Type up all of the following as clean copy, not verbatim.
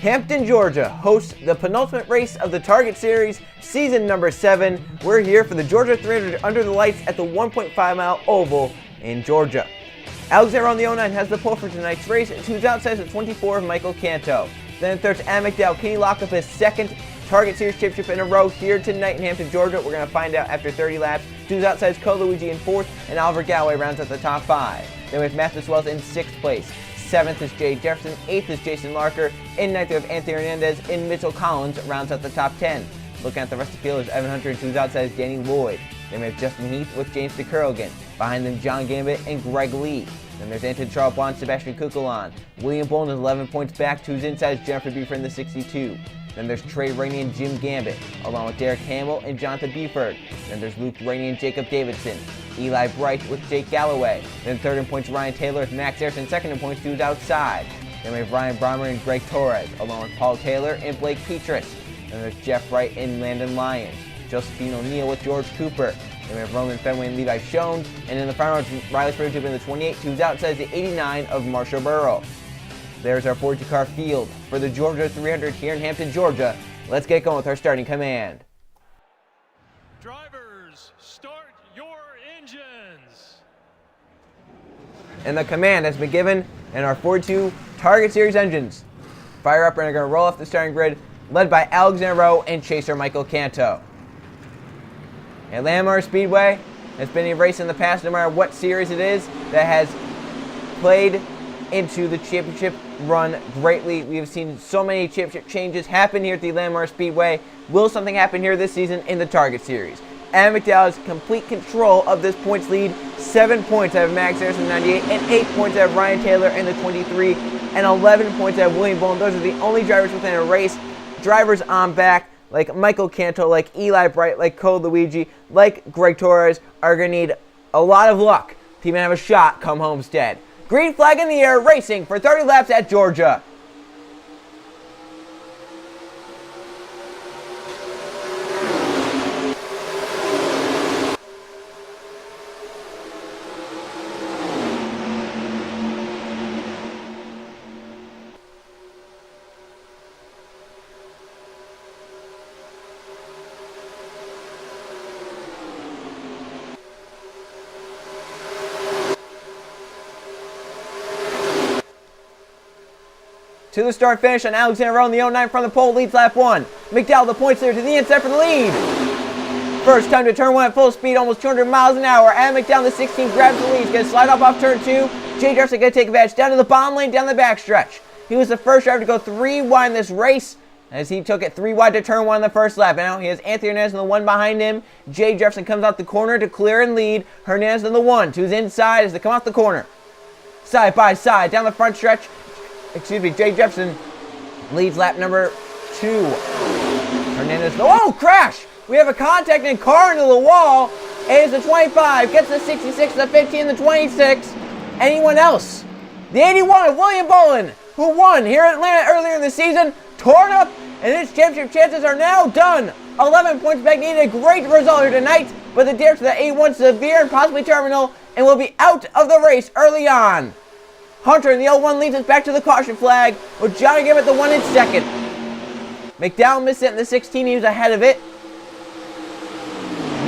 Hampton, Georgia hosts the penultimate race of the Target Series, season number 7. We're here for the Georgia 300 under the lights at the 1.5-mile oval in Georgia. Alexander on the 09 has the pole for tonight's race, and who's outside at 24 of Michael Canto. Then in third, Adam McDowell. Can he lock up his second Target Series championship in a row here tonight in Hampton, Georgia? We're going to find out after 30 laps. Who's outside is Luigi in 4th, and Oliver Galloway rounds out the top 5. Then we have Matheus Wells in 6th place. 7th is Jay Jefferson, 8th is Jason Larker, in 9th we have Anthony Hernandez, in Mitchell Collins rounds out the top 10. Looking at the rest of the field is Evan Hunter, and who's outside is Danny Lloyd. Then we have Justin Heath with James DeCurligan. Behind them, John Gambit and Greg Lee. Then there's Anton Charles Bond, Sebastian Kukulon. William Bolin is 11 points back. To his inside is Jennifer Buford in the 62. Then there's Trey Rainey and Jim Gambit, along with Derek Hamill and Jonathan Buford. Then there's Luke Rainey and Jacob Davidson. Eli Bright with Jake Galloway. Then third in points, Ryan Taylor. Max Harrison second in points, who's outside. Then we have Ryan Brommer and Greg Torres, along with Paul Taylor and Blake Petrus. Then there's Jeff Wright and Landon Lyons. Josephine O'Neill with George Cooper. Then we have Roman Fenway and Levi Schoen. And in the final, it's Riley Spurgeon in the 28, who's outside the 89 of Marshall Burrow. There's our 42-car field for the Georgia 300 here in Hampton, Georgia. Let's get going with our starting command. Drivers, start your engines. And the command has been given in our 42 Target Series engines. Fire up and are going to roll off the starting grid, led by Alexander Rowe and chaser Michael Canto. At Landmark Speedway has been a race in the past, no matter what series it is, that has played into the championship run greatly. We have seen so many championship changes happen here at the Landmark Speedway. Will something happen here this season in the Target Series? Adam McDowell has complete control of this points lead. 7 points out of Max Harrison, 98, and 8 points out of Ryan Taylor in the 23, and 11 points out of William Bolin. Those are the only drivers within a race. Drivers on back, like Michael Canto, like Eli Bright, like Luigi, like Greg Torres, are going to need a lot of luck to even have a shot come Homestead. Green flag in the air, racing for 30 laps at Georgia. To the start finish, and Alexander Rowe in the 09 from the pole leads lap 1. McDowell the points leader to the inside for the lead. First time to turn 1 at full speed, almost 200 miles an hour. Adam McDowell in the 16 grabs the lead. He's going to slide off turn 2. Jay Jefferson going to take advantage down to the bottom lane, down the backstretch. He was the first driver to go 3 wide in this race, as he took it 3 wide to turn 1 in the first lap. Now he has Anthony Hernandez in the 1 behind him. Jay Jefferson comes out the corner to clear and lead. Hernandez in the 1 to his inside as they come out the corner. Side by side, down the front stretch. Jay Jefferson leads lap number 2. Hernandez, oh, crash! We have a contact and car into the wall. It is the 25, gets the 66, the 15, the 26. Anyone else? The 81 of William Bolin, who won here at Atlanta earlier in the season, torn up, and his championship chances are now done. 11 points back, needed a great result here tonight, but the damage to the 81 severe and possibly terminal, and will be out of the race early on. Hunter in the 01 leads us back to the caution flag, with Johnny Gambit the 1 in second. McDowell missed it in the 16, he was ahead of it.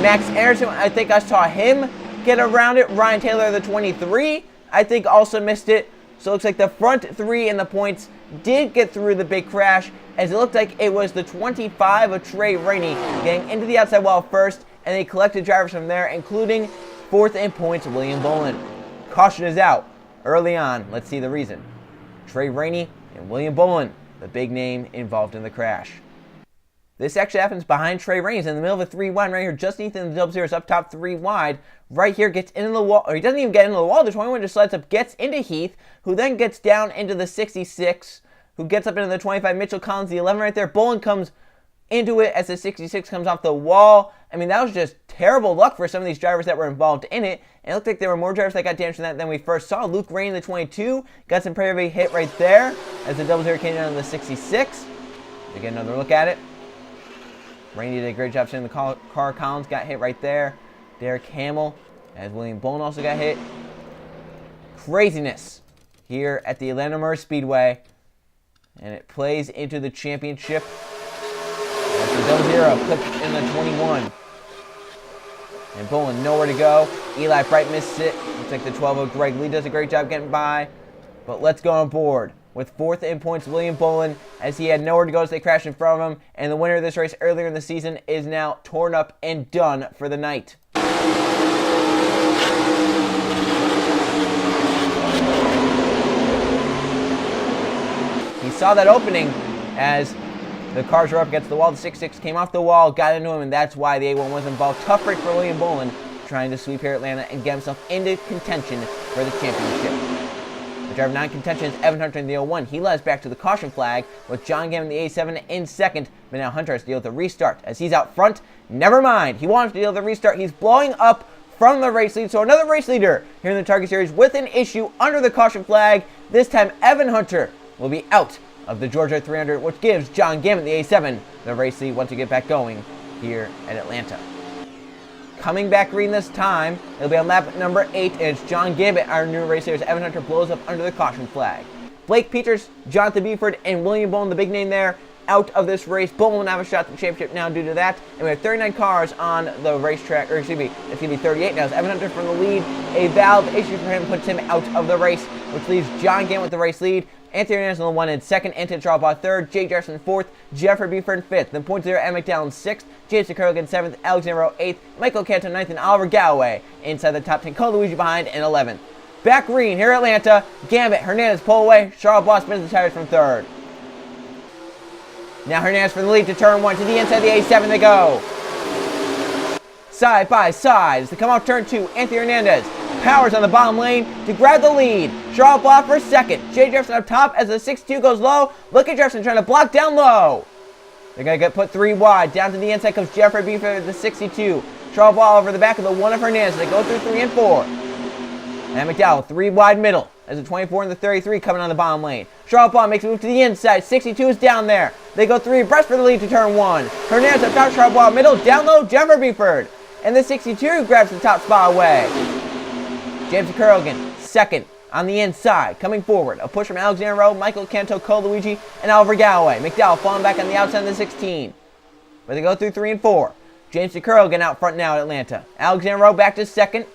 Max Harrison, I think I saw him get around it. Ryan Taylor, the 23, I think also missed it. So it looks like the front 3 in the points did get through the big crash, as it looked like it was the 25 of Trey Rainey getting into the outside wall first, and they collected drivers from there, including 4th in points, William Bolin. Caution is out. Early on, let's see the reason. Trey Rainey and William Bolin, the big name involved in the crash. This actually happens behind Trey Rainey. He's in the middle of a 3 wide right here. Just Ethan, the double zero is up top 3 wide. Right here, gets into the wall, or he doesn't even get into the wall. The 21 just slides up, gets into Heath, who then gets down into the 66, who gets up into the 25. Mitchell Collins, the 11 right there. Bolin comes into it as the 66 comes off the wall. I mean, that was just terrible luck for some of these drivers that were involved in it. And it looked like there were more drivers that got damaged than we first saw. Luke Rainey in the 22 got some pretty big hit right there as the double zero came down in the 66. To get another look at it. Rainey did a great job staying in the car. Collins got hit right there. Derek Hamill, as William Bolin also got hit. Craziness here at the Atlanta Motor Speedway. And it plays into the championship. That's the 0-0, clipped in the 21. And Bolin nowhere to go. Eli Bright missed it. Looks like the 12-0 Greg Lee does a great job getting by. But let's go on board. With 4th in points, William Bolin, as he had nowhere to go as they crashed in front of him. And the winner of this race earlier in the season is now torn up and done for the night. He saw that opening as the cars were up against the wall. The 6-6 came off the wall, got into him, and that's why the A1 was involved. Tough race for William Bolin, trying to sweep here at Atlanta and get himself into contention for the championship. The driver 9 contention is Evan Hunter in the 01. He led us back to the caution flag with John Gammon in the A7 in second, but now Hunter has to deal with the restart. As he's out front, never mind. He wants to deal with the restart. He's blowing up from the race lead, so another race leader here in the Target Series with an issue under the caution flag. This time, Evan Hunter will be out of the Georgia 300, which gives John Gammon the A7 the race lead once we get back going here at Atlanta. Coming back green this time, it'll be on lap number 8, and it's John Gammon, our new race leader, as Evan Hunter blows up under the caution flag. Blake Peters, Jonathan Buford, and William Bolin, the big name there, out of this race. Bolin will have a shot at the championship now due to that. And we have 39 cars on the racetrack, or excuse me, it's going to be 38 now. As Evan Hunter from the lead, a valve issue for him puts him out of the race, which leaves John Gammon with the race lead. Anthony Hernandez on the 1 in 2nd, Anthony Charlbaugh 3rd, Jay Jefferson 4th, Jeffrey Buford 5th. Then points there, Ed McDowell 6th, Jason Curligan 7th, Alexander Rowe 8th, Michael Canto 9th, and Oliver Galloway inside the top 10. Cole Luigi behind in 11th. Back green here at Atlanta. Gambit, Hernandez pull away. Charlbaugh spins the tires from 3rd. Now Hernandez for the lead to turn 1. To the inside of the A7 they go. Side by side as they come off turn 2. Anthony Hernandez powers on the bottom lane to grab the lead. Charlbaugh for 2nd. Jay Jefferson up top as the 62 goes low. Look at Jefferson trying to block down low. They're going to get put 3 wide. Down to the inside comes Jeffrey Buford, the 62. Charlbaugh over the back of the 1 of Hernandez. They go through 3 and 4. And McDowell 3 wide middle as the 24 and the 33 coming on the bottom lane. Charlbaugh makes a move to the inside. 62 is down there. They go 3 abreast for the lead to turn 1. Hernandez up top, Charlbaugh middle, down low, Jeffrey Buford. And the 62 grabs the top spot away. James Curligan, 2nd on the inside, coming forward. A push from Alexander Rowe, Michael Canto, Cole Luigi, and Oliver Galloway. McDowell falling back on the outside of the 16. But they go through 3 and 4. James Curligan out front now at Atlanta. Alexander Rowe back to 2nd.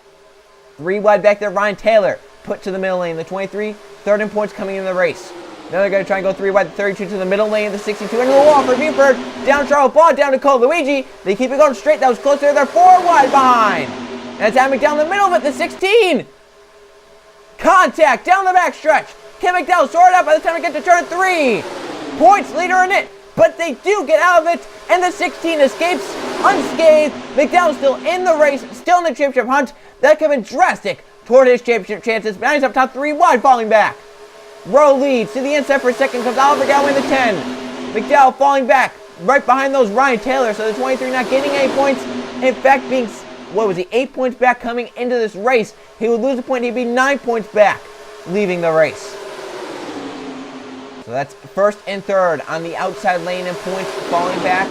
3 wide back there, Ryan Taylor put to the middle lane. The 23, 3rd in points coming in the race. Now they're going to try and go 3 wide, the 32 to the middle lane, the 62 into the wall for Buford. Down Charlbaugh, down to Cole Luigi. They keep it going straight. That was close there. They're 4 wide behind. And it's Adam McDowell in the middle of it, the 16. Contact down the back stretch. Kim McDowell sorted out by the time we get to turn 3. Points leader in it, but they do get out of it, and the 16 escapes unscathed. McDowell's still in the race, still in the championship hunt. That could have been drastic toward his championship chances, but now he's up top 3 wide, falling back. Rowe leads to the inside for a second, comes Oliver Galloway in the 10. McDowell falling back, right behind those Ryan Taylor, so the 23 not getting any points. In fact, being, 8 points back coming into this race. He would lose a point, he'd be 9 points back, leaving the race. So that's 1st and 3rd on the outside lane in points, falling back.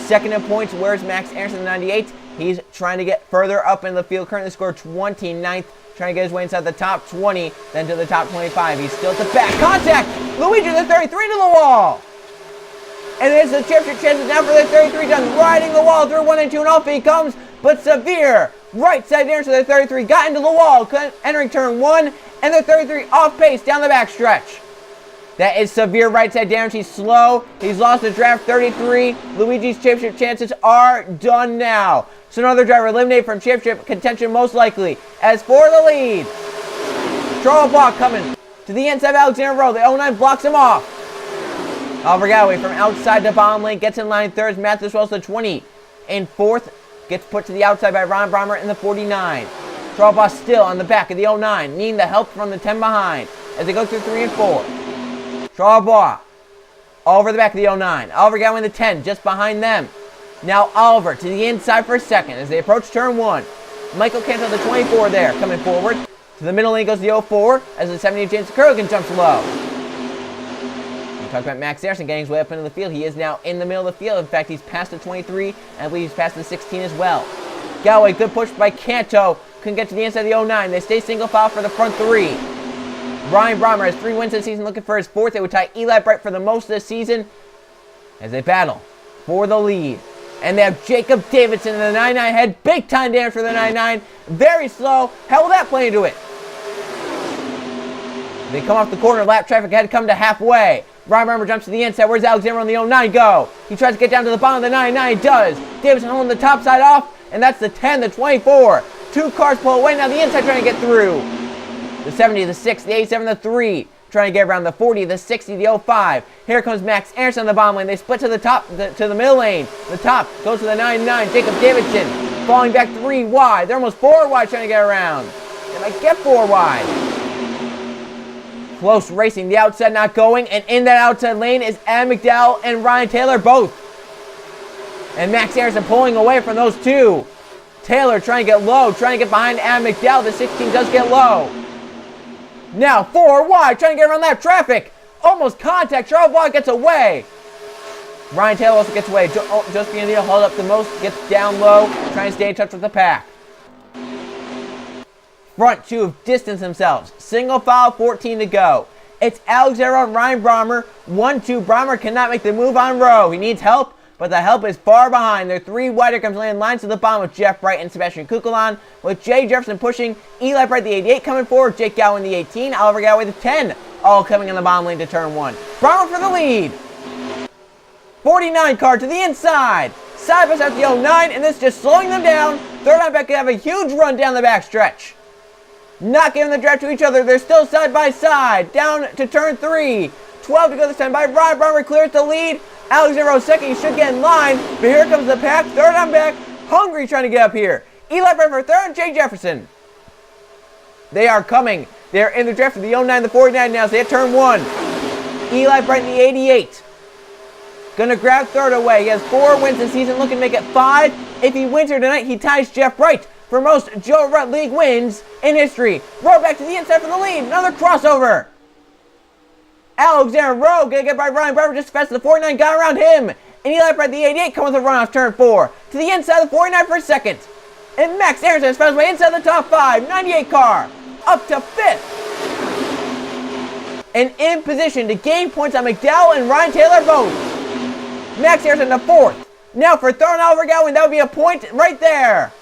2nd in points, where's Max Anderson, the 98? He's trying to get further up in the field, currently scored 29th, trying to get his way inside the top 20, then to the top 25. He's still at the back. Contact! Luigi, the 33 to the wall! And there's the championship chances now for the 33, done riding the wall through 1 and 2, and off he comes, but severe. Right side there, so the 33 got into the wall, entering turn 1, and the 33 off pace down the back stretch. That is severe right side damage. He's slow. He's lost the draft 33. Luigi's championship chances are done now. So another driver eliminated from championship contention most likely. As for the lead, Charlbaugh coming to the inside of Alexander Rowe. The 09 blocks him off. Oliver Galloway from outside the bottom lane gets in line 3rd. Mathis Wells the 20 in 4th. Gets put to the outside by Ron Brommer in the 49. Charlbaugh still on the back of the 09, needing the help from the 10 behind as they go through 3 and 4. Charlbaugh all over the back of the 09. Oliver Galloway in the 10, just behind them. Now Oliver to the inside for a second as they approach turn 1. Michael Canto, the 24 there, coming forward. To the middle lane goes the 04 as the 78 James Curligan jumps low. Talk about Max Anderson getting his way up into the field. He is now in the middle of the field. In fact, he's past the 23, and I believe he's past the 16 as well. Galloway, good push by Canto. Couldn't get to the inside of the 09. They stay single file for the front 3. Ryan Brommer has 3 wins this season, looking for his 4th. They would tie Eli Bright for the most this season as they battle for the lead. And they have Jacob Davidson in the 99 head. Big time damage for the 99. Very slow. How will that play into it? They come off the corner. Lap traffic had to come to halfway. Ryan Brommer jumps to the inside. Where's Alexander on the 09 go? He tries to get down to the bottom of the 99. He does. Davidson holding the top side off. And that's the 10, the 24. 2 cars pull away. Now the inside trying to get through. The 70, the 6, the 87, the 3. Trying to get around the 40, the 60, the 05. Here comes Max Anderson on the bottom lane. They split to the top, to the middle lane. The top goes to the 99. Jacob Davidson falling back 3 wide. They're almost 4 wide trying to get around. They might get 4 wide. Close racing. The outside not going. And in that outside lane is Adam McDowell and Ryan Taylor both. And Max Anderson pulling away from those 2. Taylor trying to get low, trying to get behind Adam McDowell. The 16 does get low. Now 4 wide, trying to get around that traffic. Almost contact. Charles Watt gets away. Ryan Taylor also gets away. Just being able to hold up the most, gets down low, trying to stay in touch with the pack. Front 2 have distanced themselves. Single file, 14 to go. It's Alexander and Ryan Brommer. 1-2. Brommer cannot make the move on row. He needs help, but the help is far behind. They're 3 wider, comes land lines to the bottom with Jeff Bright and Sebastian Kukulon, with Jay Jefferson pushing, Eli Bright the 88 coming forward, Jake Gowen the 18, Oliver Galloway the 10, all coming in the bottom lane to turn 1. Brommer for the lead. 49 car to the inside. Side by side the 09, and this just slowing them down. Third on back can have a huge run down the back stretch. Not giving the drive to each other. They're still side by side. Down to turn 3. 12 to go this time by Ryan Brommer. Clears the lead. Alexander second. He should get in line. But here comes the pack. Third on back. Hungry trying to get up here. Eli Bright for third. Jay Jefferson. They are coming. They're in the draft for the 09, the 49 now. So they have turn 1. Eli Bright in the 88. Gonna grab third away. He has 4 wins this season. Looking to make it 5. If he wins here tonight, he ties Jeff Bright for most Joe Rutt League wins in history. Rowe back to the inside for the lead. Another crossover. Alexander Rowe gonna get by Ryan Brommer just as fast as the 49 got around him. And Eli Bright the 88 comes with a run off turn 4. To the inside of the 49 for second. And Max Anderson has found his way inside the top 5. 98 car. Up to 5th. And in position to gain points on McDowell and Ryan Taylor both. Max Anderson to 4th. Now for third on Oliver Gowen, that would be a point right there.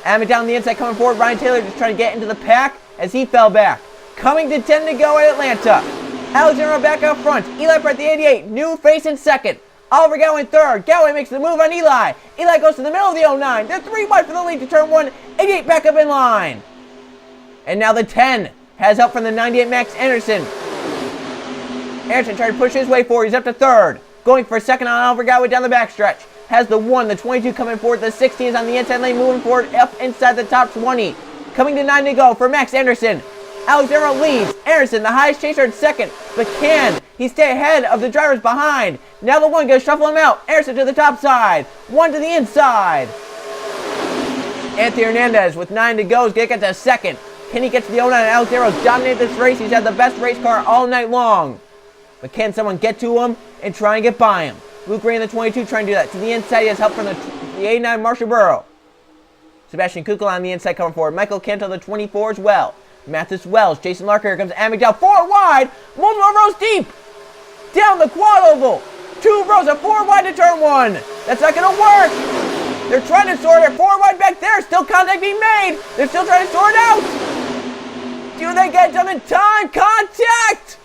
Adam McDowell on the inside coming forward. Ryan Taylor just trying to get into the pack as he fell back. Coming to 10 to go at Atlanta. Alexander back up front. Eli Bright the 88. New face in second. Oliver Gowen third. Gowen makes the move on Eli. Eli goes to the middle of the 09. They're 3 wide for the lead to turn 1. 88 back up in line. And now the 10 has help from the 98 Max Anderson. Anderson trying to push his way forward. He's up to third. Going for second on Oliver Gowen down the backstretch. Has the 1, the 22 coming forward, the 16 is on the inside lane, moving forward up inside the top 20. Coming to 9 to go for Max Anderson. Alexander leads. Anderson, the highest chaser in second, but can he stay ahead of the drivers behind? Now the 1 goes shuffle him out. Anderson to the top side, 1 to the inside. Anthony Hernandez with 9 to go is going to get to second. Can he get to the 09? Alexander's dominated this race. He's had the best race car all night long. But can someone get to him and try and get by him? Luke Ray in the 22 trying to do that. To the inside, he has help from the 89 Marshall Burrow. Sebastian Kukla on the inside coming forward. Michael Canto, the 24 as well. Mathis Wells, Jason Larker, here comes Adam McDowell. 4 wide, multiple rows deep. Down the quad oval. 2 rows of 4 wide to turn 1. That's not going to work. They're trying to sort it. 4 wide back there. Still contact being made. They're still trying to sort it out. Do they get done in time? Contact.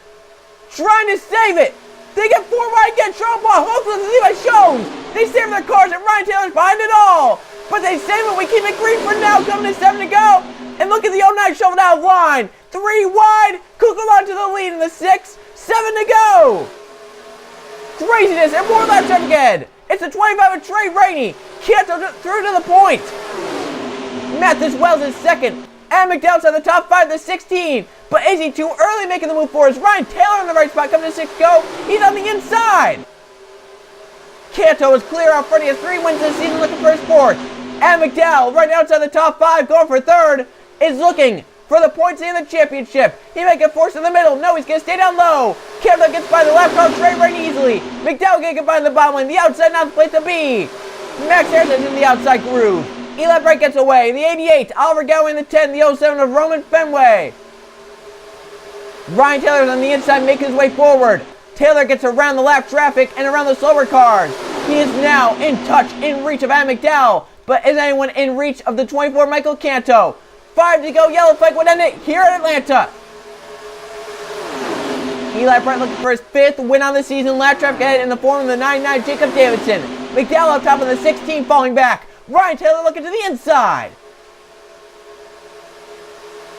Trying to save it. They get 4 wide again. Trump off. Hopefully the Levi shows. They save their cars and Ryan Taylor's behind it all. But they save it. We keep it green for now. Coming to 7 to go. And look at the 09 shoveled out of line. 3 wide. Kukulon to the lead in the 6. 7 to go. Craziness. And more lap check again. It's the 25 of Trey Rainey. Kieto through to the point. Mathis Wells is second. And McDowell's at the top 5, the 16. But is he too early making the move forward? Is Ryan Taylor in the right spot? Coming to 6 go. He's on the inside. Kanto is clear out front. He has 3 wins this season, looking for his 4th. And McDowell, right outside the top 5, going for 3rd, is looking for the points in the championship. He may get forced in the middle. No, he's going to stay down low. Kanto gets by the left car Trey Rainey easily. McDowell going to get by the bottom lane. The outside, not the place to be. Max Harrison's in the outside groove. Eli Bright gets away. The 88, Oliver Gowen in the 10, the 07 of Roman Fenway. Ryan Taylor's on the inside making his way forward. Taylor gets around the lap traffic and around the slower cars. He is now in touch, in reach of Adam McDowell. But is anyone in reach of the 24 Michael Canto? 5 to go, yellow flag would end it here at Atlanta. Eli Bright looking for his 5th win on the season. Lap traffic ahead in the form of the 99 Jacob Davidson. McDowell up top of the 16 falling back. Ryan Taylor looking to the inside.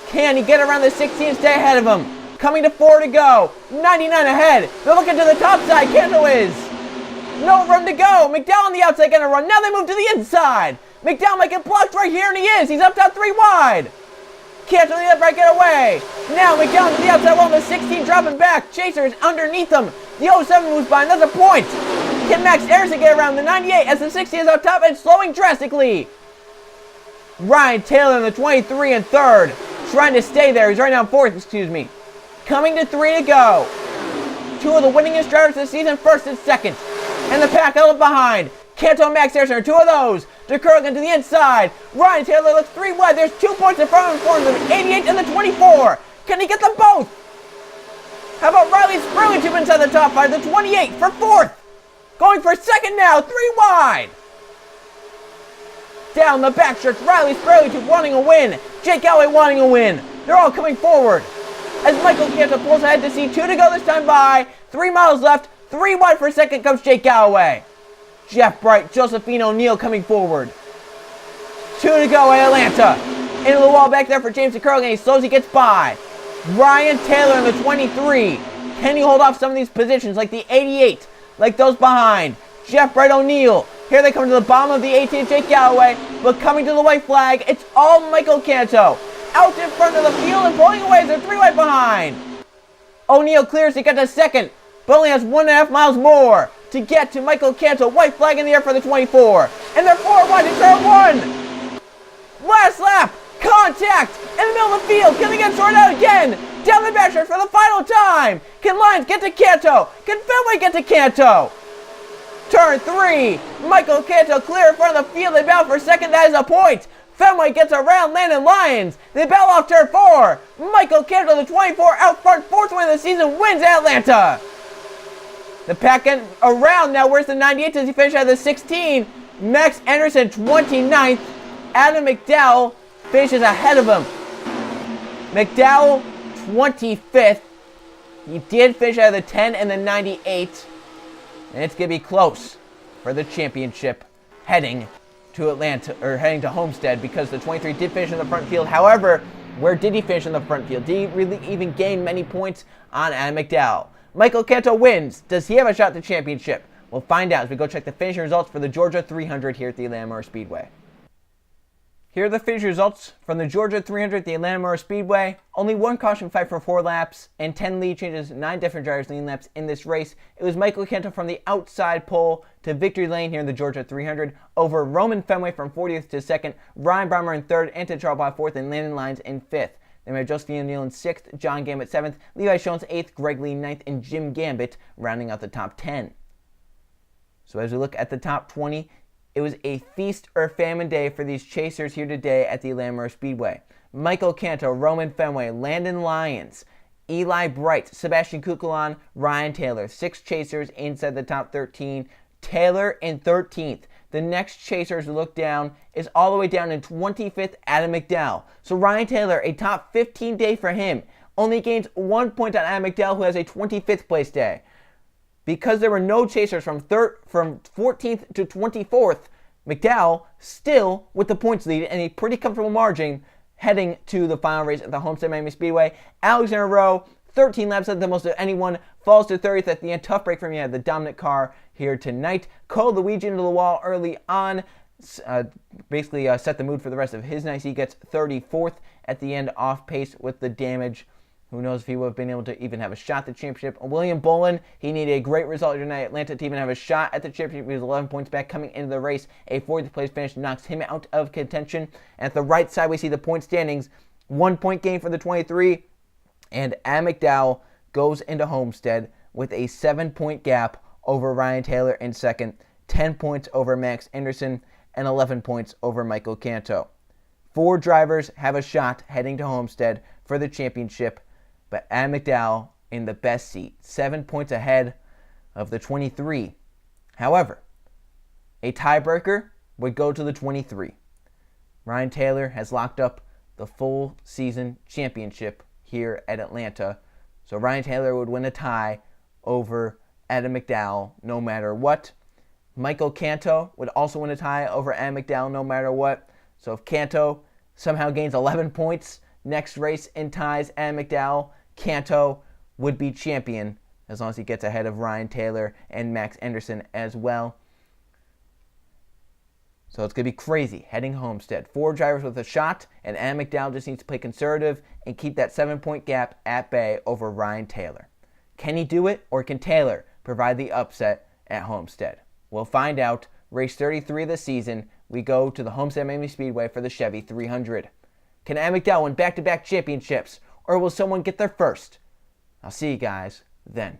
Can he get around the 16 and stay ahead of him? Coming to 4 to go. 99 ahead. They're looking to the top side. Canto is. No room to go. McDowell on the outside getting a run. Now they move to the inside. McDowell might get blocked right here, and he is. He's up top 3 wide. Canto on the upright get away. Now McDowell to the outside wall. The 16 dropping back. Chaser is underneath him. The 07 moves by. That's a point. Can Max Harrison get around the 98 as the 60 is up top and slowing drastically? Ryan Taylor in the 23 and 3rd. Trying to stay there. He's right now 4th, excuse me. Coming to 3 to go. 2 of the winningest drivers this season, 1st and 2nd. And the pack held behind. Canto and Max Harrison are 2 of those. DeCurligan to the inside. Ryan Taylor looks 3 wide. There's 2 points in front of him for the 88 and the 24. Can he get them both? How about Riley Spurlington inside the top 5? The 28 for 4th. Going for 2nd now. 3 wide. Down the backstretch. Riley Spurlington wanting a win. Jake Galloway wanting a win. They're all coming forward. As Michael Canto pulls ahead to see 2 to go this time by. 3 miles left. 3 wide for 2nd comes Jake Galloway. Jeff Bright, Josephine O'Neill coming forward. 2 to go at Atlanta. Into the wall back there for James DeCurligan. He slows, he gets by. Ryan Taylor in the 23. Can he hold off some of these positions like the 88? Like those behind. Jeff Bright O'Neill. Here they come to the bottom of the 18, Jake Galloway. But coming to the white flag, it's all Michael Canto. Out in front of the field and pulling away as they're 3 wide behind. O'Neill clears to get to 2nd. But only has 1.5 miles more to get to Michael Canto. White flag in the air for the 24. And they're 4 wide to turn 1. Last lap. Contact in the middle of the field. Can they get sorted out again? Down the backstretch for the final time. Can Lyons get to Canto? Can Fenway get to Canto? Turn 3. Michael Canto clear in front of the field. They battle for 2nd. That is a point. Fenway gets around Landon Lyons. They battle off turn 4. Michael Canto, the 24, out front. 4th win of the season, wins Atlanta. The pack end around now. Where's the 98? Does he finish at the 16? Max Anderson, 29th. Adam McDowell finishes ahead of him. McDowell, 25th. He did finish at the 10 and the 98. And it's going to be close for the championship heading to Atlanta, or heading to Homestead, because the 23 did finish in the front field. However, where did he finish in the front field? Did he really even gain many points on Adam McDowell? Michael Canto wins. Does he have a shot at the championship? We'll find out as we go check the finishing results for the Georgia 300 here at the Atlanta Motor Speedway. Here are the finish results from the Georgia 300 at the Atlanta Motor Speedway. Only 1 caution fight for 4 laps and 10 lead changes, 9 different drivers leading laps in this race. It was Michael Canto from the outside pole to victory lane here in the Georgia 300 over Roman Fenway from 40th to 2nd, Ryan Brommer in 3rd, Anton Charlebois 4th, and Landon Lyons in 5th. Then we have Josephine O'Neill in 6th, John Gambit 7th, Levi Jones 8th, Greg Lee 9th, and Jim Gambit rounding out the top 10. So as we look at the top 20, it was a feast or famine day for these chasers here today at the Atlanta Motor Speedway. Michael Canto, Roman Fenway, Landon Lyons, Eli Bright, Sebastian Kukulon, Ryan Taylor. 6 chasers inside the top 13. Taylor in 13th. The next chasers we look down is all the way down in 25th, Adam McDowell. So Ryan Taylor, a top 15 day for him, only gains 1 point on Adam McDowell, who has a 25th place day. Because there were no chasers from 14th to 24th, McDowell still with the points lead and a pretty comfortable margin heading to the final race at the Homestead Miami Speedway. Alexander Rowe, 13 laps at the most of anyone, falls to 30th at the end. Tough break from him. He had the dominant car here tonight. Cole Luigi into the wall early on. Basically set the mood for the rest of his night. He gets 34th at the end, off pace with the damage. Who knows if he would have been able to even have a shot at the championship. William Bolin, he needed a great result tonight at Atlanta to even have a shot at the championship. He was 11 points back coming into the race. A 4th place finish knocks him out of contention. And at the right side, we see the point standings. 1 point gain for the 23. And Adam McDowell goes into Homestead with a 7-point gap over Ryan Taylor in 2nd, 10 points over Max Anderson, and 11 points over Michael Canto. 4 drivers have a shot heading to Homestead for the championship. but Adam McDowell in the best seat, 7 points ahead of the 23. However, a tiebreaker would go to the 23. Ryan Taylor has locked up the full season championship here at Atlanta, so Ryan Taylor would win a tie over Adam McDowell no matter what. Michael Canto would also win a tie over Adam McDowell no matter what. So if Canto somehow gains 11 points next race and ties Adam McDowell, Canto would be champion as long as he gets ahead of Ryan Taylor and Max Anderson as well. So it's going to be crazy heading Homestead. 4 drivers with a shot, and Adam McDowell just needs to play conservative and keep that 7-point gap at bay over Ryan Taylor. Can he do it, or can Taylor provide the upset at Homestead? We'll find out. Race 33 of the season, we go to the Homestead Miami Speedway for the Chevy 300. Can Adam McDowell win back-to-back championships, or will someone get there first? I'll see you guys then.